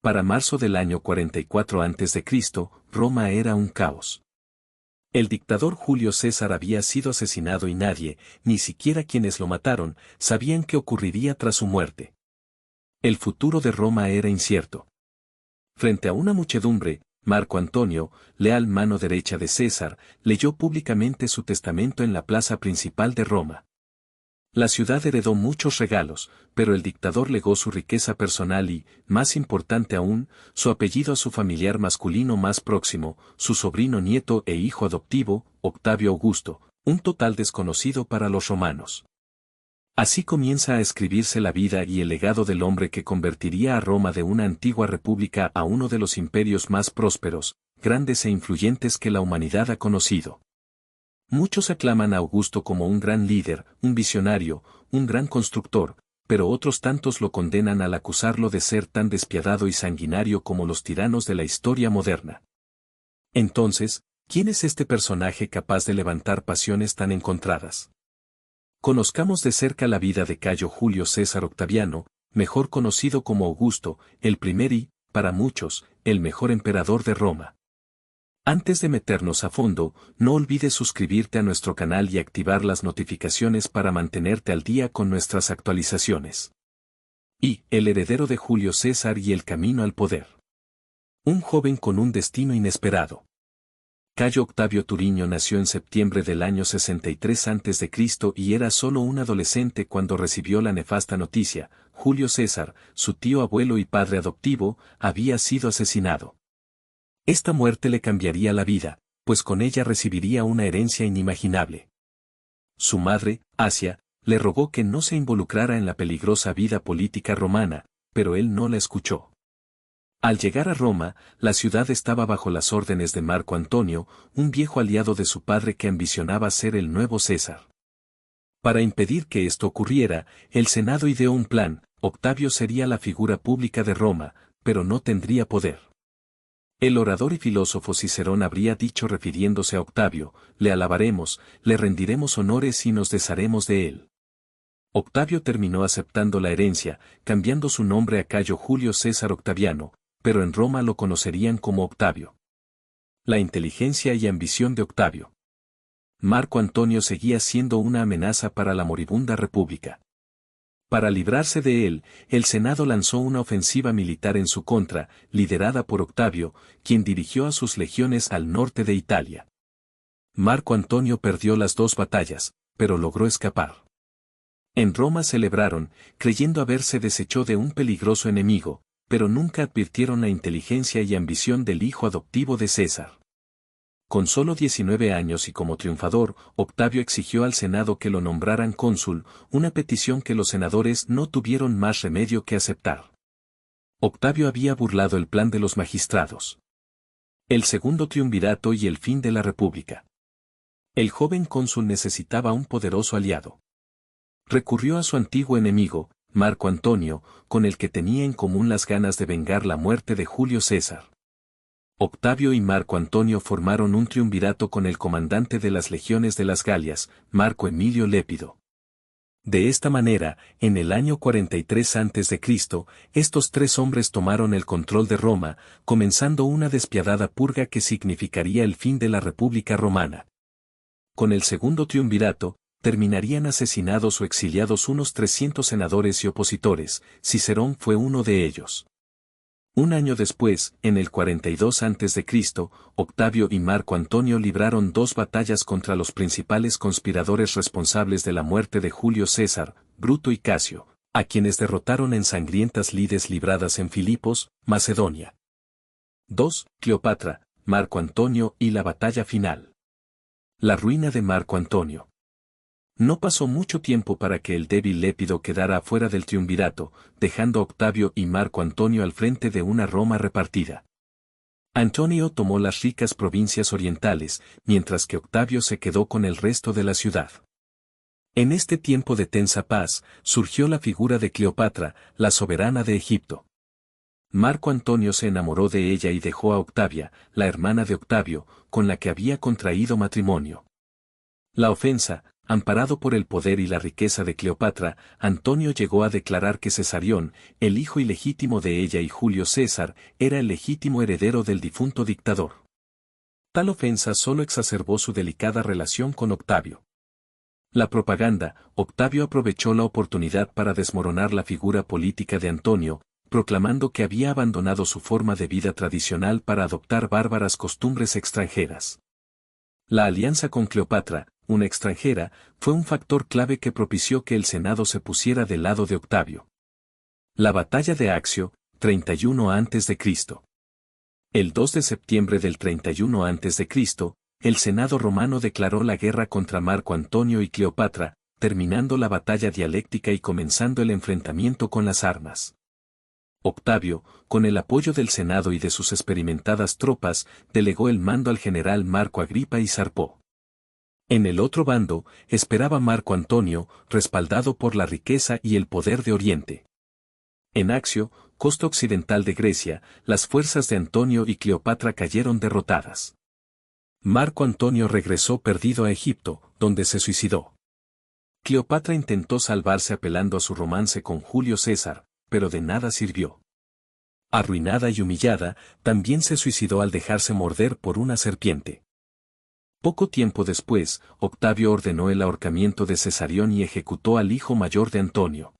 Para marzo del año 44 a.C., Roma era un caos. El dictador Julio César había sido asesinado y nadie, ni siquiera quienes lo mataron, sabían qué ocurriría tras su muerte. El futuro de Roma era incierto. Frente a una muchedumbre, Marco Antonio, leal mano derecha de César, leyó públicamente su testamento en la plaza principal de Roma. La ciudad heredó muchos regalos, pero el dictador legó su riqueza personal y, más importante aún, su apellido a su familiar masculino más próximo, su sobrino nieto e hijo adoptivo, Octavio Augusto, un total desconocido para los romanos. Así comienza a escribirse la vida y el legado del hombre que convertiría a Roma de una antigua república a uno de los imperios más prósperos, grandes e influyentes que la humanidad ha conocido. Muchos aclaman a Augusto como un gran líder, un visionario, un gran constructor, pero otros tantos lo condenan al acusarlo de ser tan despiadado y sanguinario como los tiranos de la historia moderna. Entonces, ¿quién es este personaje capaz de levantar pasiones tan encontradas? Conozcamos de cerca la vida de Cayo Julio César Octaviano, mejor conocido como Augusto, el primer y, para muchos, el mejor emperador de Roma. Antes de meternos a fondo, no olvides suscribirte a nuestro canal y activar las notificaciones para mantenerte al día con nuestras actualizaciones. Y, el heredero de Julio César y el camino al poder. Un joven con un destino inesperado. Cayo Octavio Turiño nació en septiembre del año 63 a.C. y era solo un adolescente cuando recibió la nefasta noticia: Julio César, su tío abuelo y padre adoptivo, había sido asesinado. Esta muerte le cambiaría la vida, pues con ella recibiría una herencia inimaginable. Su madre, Asia, le rogó que no se involucrara en la peligrosa vida política romana, pero él no la escuchó. Al llegar a Roma, la ciudad estaba bajo las órdenes de Marco Antonio, un viejo aliado de su padre que ambicionaba ser el nuevo César. Para impedir que esto ocurriera, el Senado ideó un plan: Octavio sería la figura pública de Roma, pero no tendría poder. El orador y filósofo Cicerón habría dicho refiriéndose a Octavio: le alabaremos, le rendiremos honores y nos desharemos de él. Octavio terminó aceptando la herencia, cambiando su nombre a Cayo Julio César Octaviano, pero en Roma lo conocerían como Octavio. La inteligencia y ambición de Octavio. Marco Antonio seguía siendo una amenaza para la moribunda república. Para librarse de él, el Senado lanzó una ofensiva militar en su contra, liderada por Octavio, quien dirigió a sus legiones al norte de Italia. Marco Antonio perdió las dos batallas, pero logró escapar. En Roma celebraron, creyendo haberse deshecho de un peligroso enemigo, pero nunca advirtieron la inteligencia y ambición del hijo adoptivo de César. Con solo 19 años y como triunfador, Octavio exigió al Senado que lo nombraran cónsul, una petición que los senadores no tuvieron más remedio que aceptar. Octavio había burlado el plan de los magistrados. El segundo triunvirato y el fin de la república. El joven cónsul necesitaba un poderoso aliado. Recurrió a su antiguo enemigo, Marco Antonio, con el que tenía en común las ganas de vengar la muerte de Julio César. Octavio y Marco Antonio formaron un triunvirato con el comandante de las legiones de las Galias, Marco Emilio Lépido. De esta manera, en el año 43 a.C., estos tres hombres tomaron el control de Roma, comenzando una despiadada purga que significaría el fin de la República Romana. Con el segundo triunvirato, terminarían asesinados o exiliados unos 300 senadores y opositores. Cicerón fue uno de ellos. Un año después, en el 42 a.C., Octavio y Marco Antonio libraron dos batallas contra los principales conspiradores responsables de la muerte de Julio César, Bruto y Casio, a quienes derrotaron en sangrientas lides libradas en Filipos, Macedonia. 2. Cleopatra, Marco Antonio y la batalla final. La ruina de Marco Antonio. No pasó mucho tiempo para que el débil Lépido quedara afuera del triunvirato, dejando a Octavio y Marco Antonio al frente de una Roma repartida. Antonio tomó las ricas provincias orientales, mientras que Octavio se quedó con el resto de la ciudad. En este tiempo de tensa paz, surgió la figura de Cleopatra, la soberana de Egipto. Marco Antonio se enamoró de ella y dejó a Octavia, la hermana de Octavio, con la que había contraído matrimonio. La ofensa, amparado por el poder y la riqueza de Cleopatra, Antonio llegó a declarar que Cesarión, el hijo ilegítimo de ella y Julio César, era el legítimo heredero del difunto dictador. Tal ofensa solo exacerbó su delicada relación con Octavio. La propaganda, Octavio aprovechó la oportunidad para desmoronar la figura política de Antonio, proclamando que había abandonado su forma de vida tradicional para adoptar bárbaras costumbres extranjeras. La alianza con Cleopatra, una extranjera, fue un factor clave que propició que el Senado se pusiera del lado de Octavio. La batalla de Accio, 31 a.C. El 2 de septiembre del 31 a.C., el Senado romano declaró la guerra contra Marco Antonio y Cleopatra, terminando la batalla dialéctica y comenzando el enfrentamiento con las armas. Octavio, con el apoyo del Senado y de sus experimentadas tropas, delegó el mando al general Marco Agripa y zarpó. En el otro bando, esperaba Marco Antonio, respaldado por la riqueza y el poder de Oriente. En Accio, costa occidental de Grecia, las fuerzas de Antonio y Cleopatra cayeron derrotadas. Marco Antonio regresó perdido a Egipto, donde se suicidó. Cleopatra intentó salvarse apelando a su romance con Julio César, pero de nada sirvió. Arruinada y humillada, también se suicidó al dejarse morder por una serpiente. Poco tiempo después, Octavio ordenó el ahorcamiento de Cesarión y ejecutó al hijo mayor de Antonio.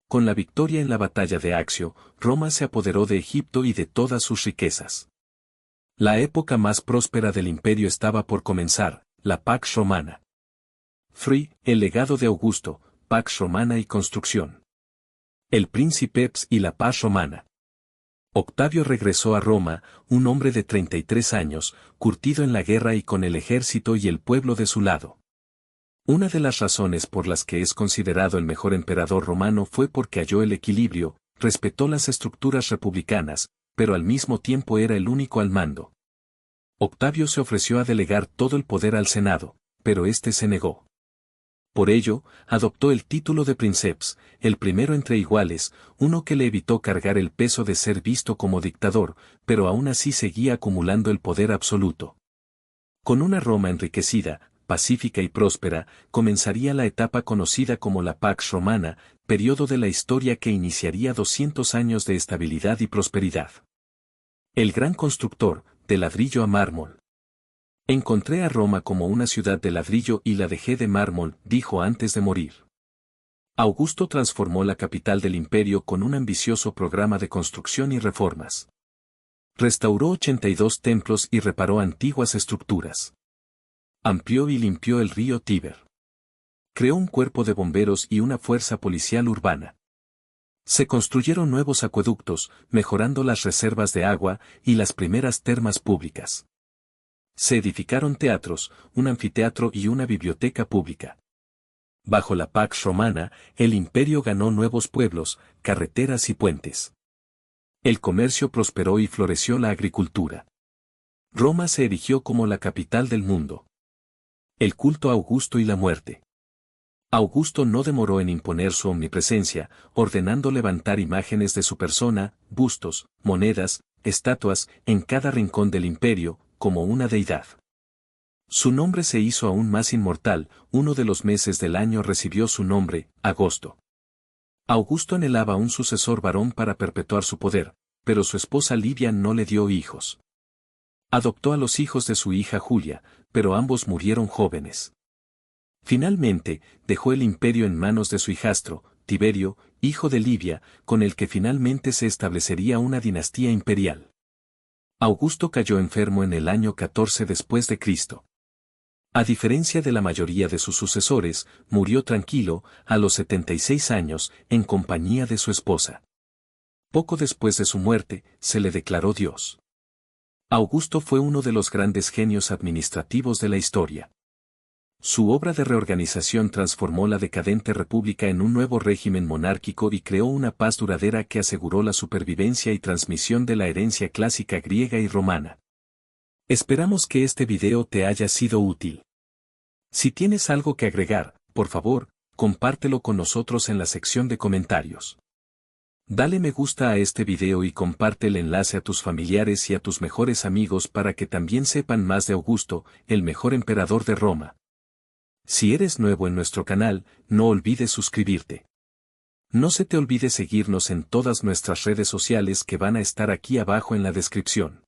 Con la victoria en la batalla de Accio, Roma se apoderó de Egipto y de todas sus riquezas. La época más próspera del imperio estaba por comenzar, la Pax Romana. El legado de Augusto, Pax Romana y construcción. El Princeps y la paz romana. Octavio regresó a Roma, un hombre de 33 años, curtido en la guerra y con el ejército y el pueblo de su lado. Una de las razones por las que es considerado el mejor emperador romano fue porque halló el equilibrio, respetó las estructuras republicanas, pero al mismo tiempo era el único al mando. Octavio se ofreció a delegar todo el poder al Senado, pero éste se negó. Por ello, adoptó el título de Princeps, el primero entre iguales, uno que le evitó cargar el peso de ser visto como dictador, pero aún así seguía acumulando el poder absoluto. Con una Roma enriquecida, pacífica y próspera, comenzaría la etapa conocida como la Pax Romana, periodo de la historia que iniciaría 200 años de estabilidad y prosperidad. El gran constructor, de ladrillo a mármol. Encontré a Roma como una ciudad de ladrillo y la dejé de mármol, dijo antes de morir. Augusto transformó la capital del imperio con un ambicioso programa de construcción y reformas. Restauró 82 templos y reparó antiguas estructuras. Amplió y limpió el río Tíber. Creó un cuerpo de bomberos y una fuerza policial urbana. Se construyeron nuevos acueductos, mejorando las reservas de agua y las primeras termas públicas. Se edificaron teatros, un anfiteatro y una biblioteca pública. Bajo la Pax Romana, el imperio ganó nuevos pueblos, carreteras y puentes. El comercio prosperó y floreció la agricultura. Roma se erigió como la capital del mundo. El culto a Augusto y la muerte. Augusto no demoró en imponer su omnipresencia, ordenando levantar imágenes de su persona, bustos, monedas, estatuas, en cada rincón del imperio, como una deidad. Su nombre se hizo aún más inmortal, uno de los meses del año recibió su nombre, agosto. Augusto anhelaba un sucesor varón para perpetuar su poder, pero su esposa Livia no le dio hijos. Adoptó a los hijos de su hija Julia, pero ambos murieron jóvenes. Finalmente, dejó el imperio en manos de su hijastro, Tiberio, hijo de Livia, con el que finalmente se establecería una dinastía imperial. Augusto cayó enfermo en el año 14 después de Cristo. A diferencia de la mayoría de sus sucesores, murió tranquilo, a los 76 años, en compañía de su esposa. Poco después de su muerte, se le declaró Dios. Augusto fue uno de los grandes genios administrativos de la historia. Su obra de reorganización transformó la decadente república en un nuevo régimen monárquico y creó una paz duradera que aseguró la supervivencia y transmisión de la herencia clásica griega y romana. Esperamos que este video te haya sido útil. Si tienes algo que agregar, por favor, compártelo con nosotros en la sección de comentarios. Dale me gusta a este video y comparte el enlace a tus familiares y a tus mejores amigos para que también sepan más de Augusto, el mejor emperador de Roma. Si eres nuevo en nuestro canal, no olvides suscribirte. No se te olvide seguirnos en todas nuestras redes sociales que van a estar aquí abajo en la descripción.